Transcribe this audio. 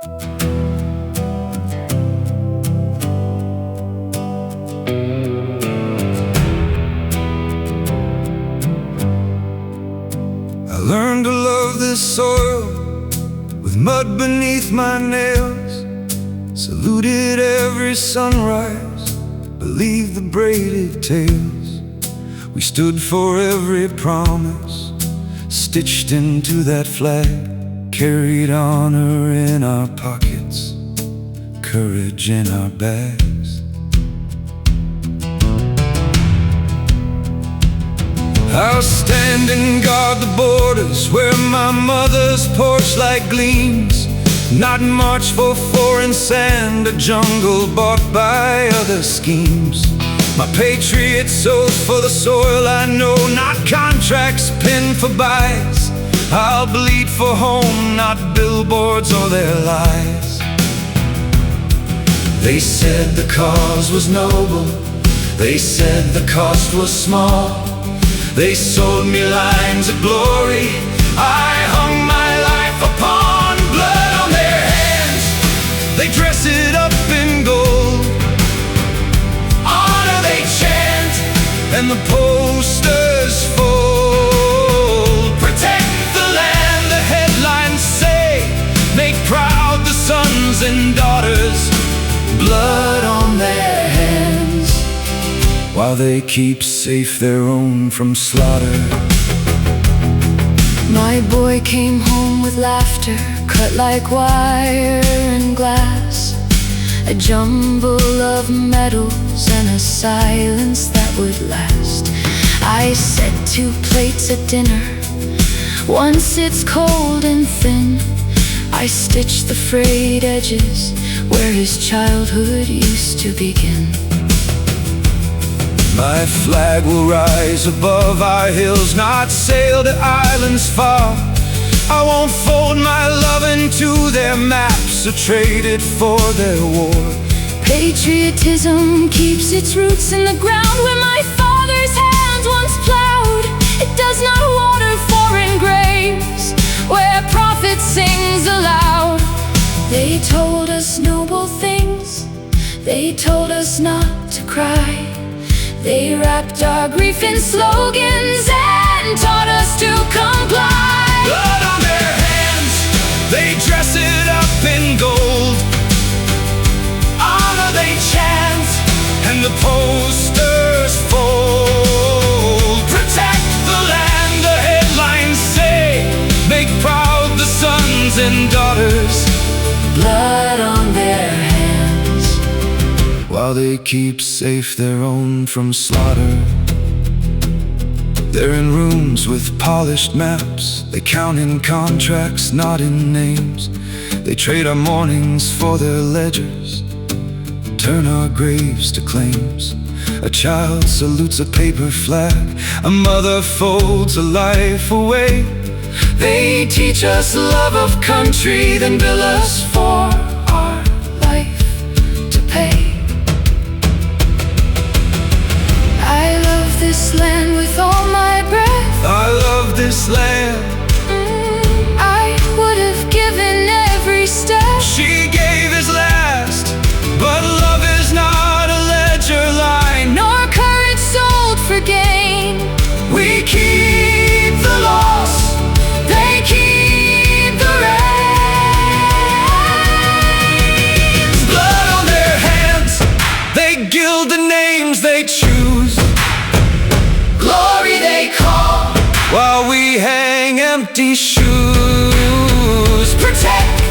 I learned to love this soil with mud beneath my nails. Saluted every sunrise, believed the braided tales. We stood for every promise, stitched into that flag. Carried honor in our pockets, courage in our bags. I'll stand and guard the borders where my mother's porch light gleams. Not march for foreign sand, a jungle bought by other schemes. My patriot's oath for the soil I know, not contracts pinned for buys. I'll bleed for home, not billboards or their lies. They said the cause was noble, they said the cost was small. They sold me lines of glory, I hung my life upon. Blood on their hands, they dress it up in gold. Honor they chant, and the posters fold. Protect the land, the headlines say. Make proud the sons and daughters. Blood on their hands, while they keep safe their own from slaughter. My boy came home with laughter, cut like wire and glass. A jumble of medals and a silence that would last. I set 2 plates at dinner, one sits cold and thin. I stitched the frayed edges where his childhood used to begin. My flag will rise above our hills, not sail to islands far. I won't fold my love into their maps or trade it for their war. Patriotism keeps its roots in the ground where my father's hands once plowed. It does not water foreign graves where prophet sings aloud. They told us noble things, they told us not to cry. They wrapped our grief in slogans and taught us to comply. Blood on their hands, they dress it up in gold. Honor they chant, and the posters fold. Protect the land, the headlines say. Make proud the sons and daughters. Blood on their hands, while they keep safe their own from slaughter. They're in rooms with polished maps. They count in contracts, not in names. They trade our mornings for their ledgers, turn our graves to claims. A child salutes a paper flag, a mother folds a life away. They teach us love of country, then bill us for our life to pay. I love this land with all my breath. I love this land. I would have given every step. She gave his last, but love is not a ledger line, Nor courage sold for gain. we keep the loss, They keep the reins. blood on their hands. They gild the names they choose, Glory they call. while we hang empty shoes. Protect